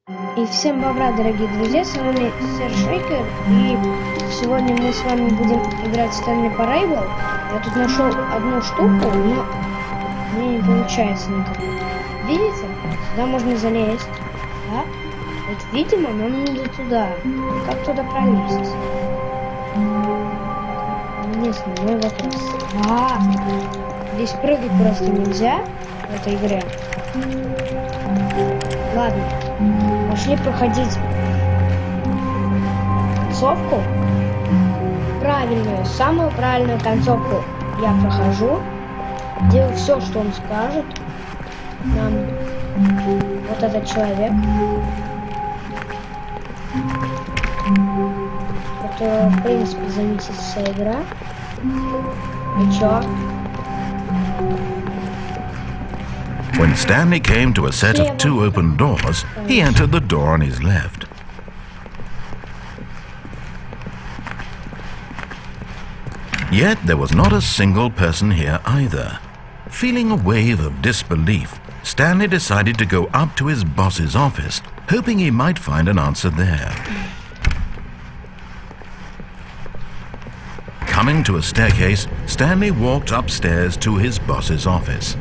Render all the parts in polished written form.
И всем бобра, дорогие друзья, с вами Шейкер, и сегодня мы с вами будем играть в Stanley Parable. Я тут нашел одну штуку, но мне не получается никак. Видите? Сюда можно залезть, да? Вот, видимо, нам надо туда. Как туда пролезть? Единственный мой вопрос. Здесь прыгать просто нельзя в этой игре. Ладно. Пошли проходить концовку. Правильную, самую правильную концовку я прохожу. Делаю все, что он скажет. Нам вот этот человек. Это, в принципе, зависит игра. И чё? When Stanley came to a set of two open doors, he entered the door on his left. Yet there was not a single person here either. Feeling a wave of disbelief, Stanley decided to go up to his boss's office, hoping he might find an answer there. Coming to a staircase, Stanley walked upstairs to his boss's office.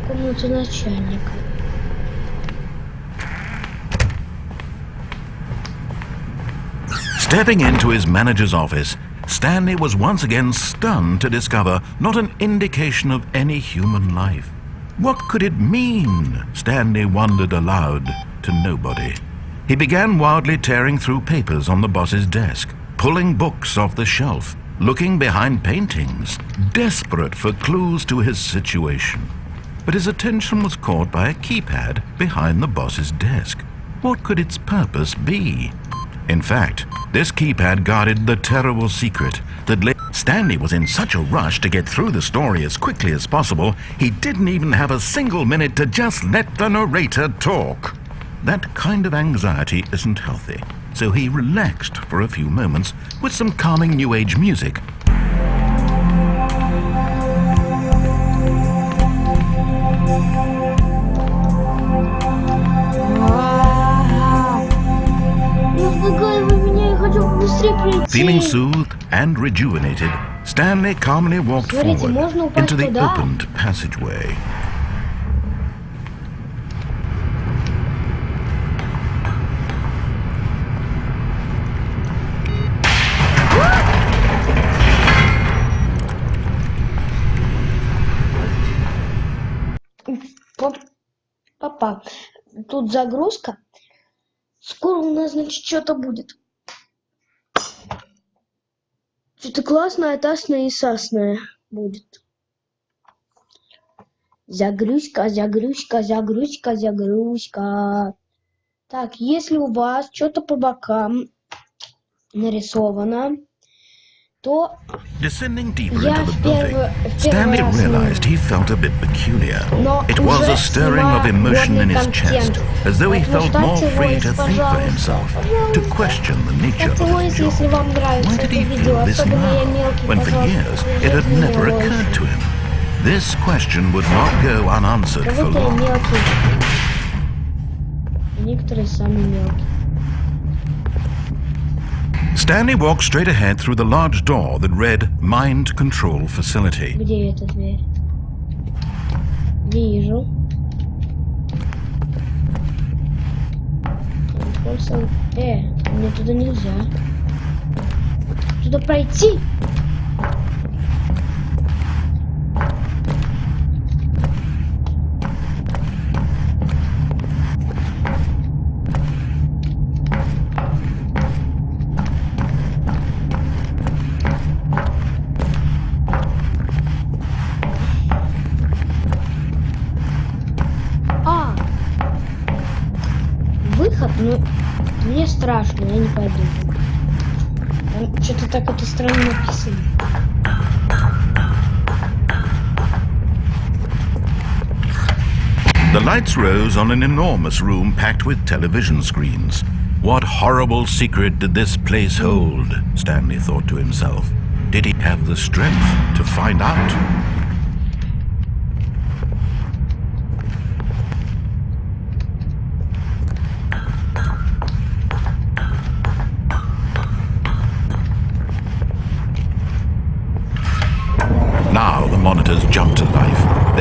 Stepping into his manager's office, Stanley was once again stunned to discover not an indication of any human life. What could it mean? Stanley wondered aloud to nobody. He began wildly tearing through papers on the boss's desk, pulling books off the shelf, looking behind paintings, desperate for clues to his situation. But his attention was caught by a keypad behind the boss's desk. What could its purpose be? In fact, this keypad guarded the terrible secret that Stanley was in such a rush to get through the story as quickly as possible, he didn't even have a single minute to just let the narrator talk. That kind of anxiety isn't healthy, so he relaxed for a few moments with some calming New Age music. Feeling soothed and rejuvenated, Stanley calmly walked forward into the opened passageway. Папа, тут загрузка. Скоро у нас, значит, что-то будет. Что-то классное, тасное и сасное будет. Загрузка. Так, если у вас что-то по бокам нарисовано, то Descending deeper into the building, Stanley realized he felt a bit peculiar. It was a stirring of emotion in his chest, as though he felt more free to think for himself, to question the nature of his job. Why did he feel this now, when for years it had never occurred to him? This question would not go unanswered for long. Некоторые самые мелкие. Stanley walked straight ahead through the large door that read Mind Control Facility. Где эта дверь? Вижу. Мне туда нельзя. Туда пройти? Ну, мне страшно, я не пойду. Там что-то так это странно написано. The lights rose on an enormous room packed with television screens. What horrible secret did this place hold? Stanley thought to himself. Did he have the strength to find out?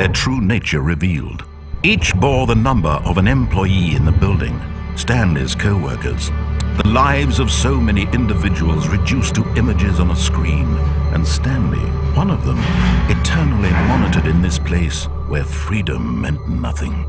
their true nature revealed. Each bore the number of an employee in the building, Stanley's co-workers. The lives of so many individuals reduced to images on a screen, and Stanley, one of them, eternally monitored in this place where freedom meant nothing.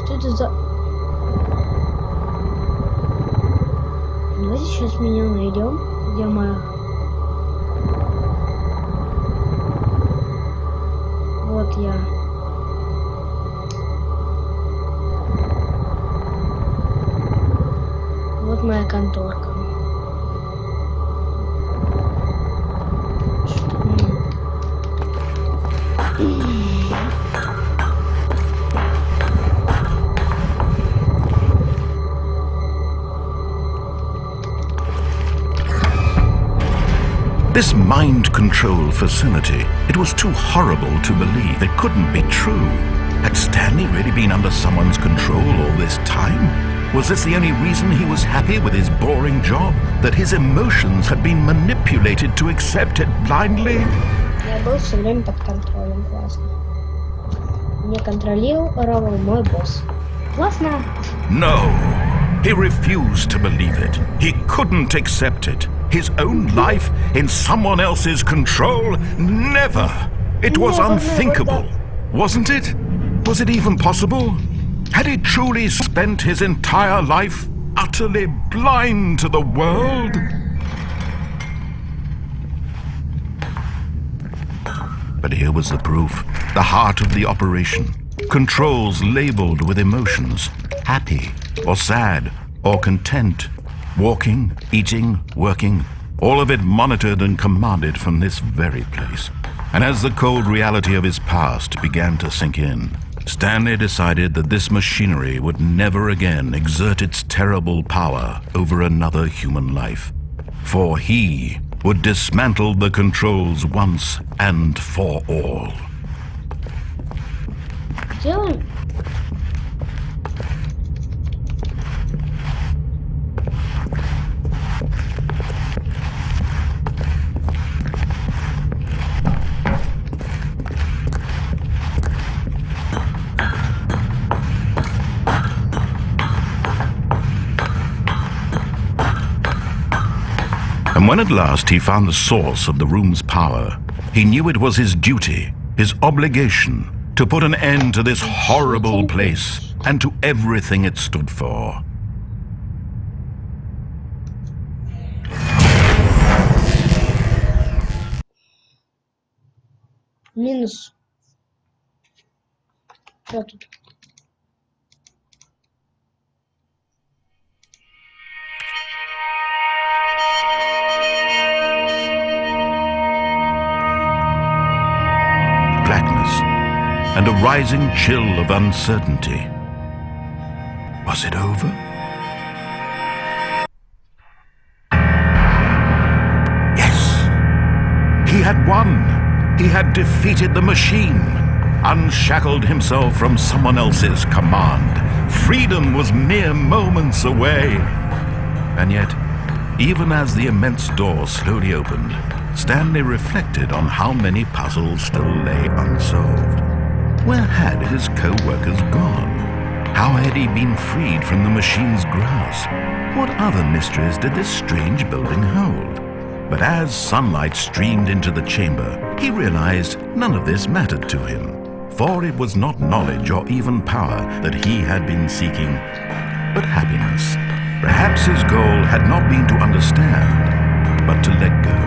Что это за... Давайте сейчас меня найдем. Где моя... Вот я. Вот моя конторка. This mind control facility, it was too horrible to believe. It couldn't be true. Had Stanley really been under someone's control all this time? Was this the only reason he was happy with his boring job? That his emotions had been manipulated to accept it blindly? Я был все время под контролем, классно. Меня контролировал мой босс. Классно. No, he refused to believe it. He couldn't accept it. His own life in someone else's control? Never! It was unthinkable, wasn't it? Was it even possible? Had he truly spent his entire life utterly blind to the world? But here was the proof, the heart of the operation. Controls labeled with emotions, happy or sad or content. Walking, eating, working, all of it monitored and commanded from this very place. And as the cold reality of his past began to sink in, Stanley decided that this machinery would never again exert its terrible power over another human life. For he would dismantle the controls once and for all. Делаем. And when at last he found the source of the room's power, he knew it was his duty, his obligation, to put an end to this horrible place and to everything it stood for. Минус. Что тут? Blackness and a rising chill of uncertainty. Was it over? Yes! He had won! He had defeated the machine, unshackled himself from someone else's command. Freedom was mere moments away. And yet, even as the immense door slowly opened, Stanley reflected on how many puzzles still lay unsolved. Where had his co-workers gone? How had he been freed from the machine's grasp? What other mysteries did this strange building hold? But as sunlight streamed into the chamber, he realized none of this mattered to him, for it was not knowledge or even power that he had been seeking, but happiness. Perhaps his goal had not been to understand, but to let go.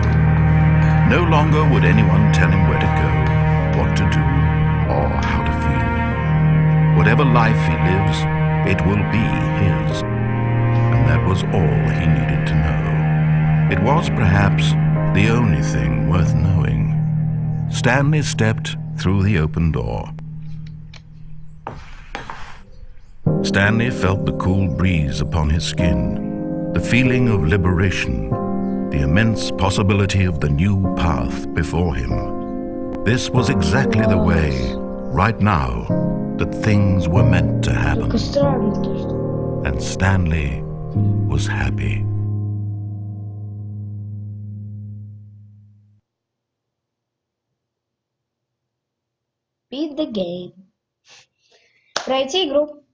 No longer would anyone tell him where to go, what to do, or how to feel. Whatever life he lives, it will be his. And that was all he needed to know. It was perhaps the only thing worth knowing. Stanley stepped through the open door. Stanley felt the cool breeze upon his skin, the feeling of liberation, the immense possibility of the new path before him. This was exactly the way, right now, that things were meant to happen. Только странно то, что... And Stanley was happy. Beat the game. Пройти игру.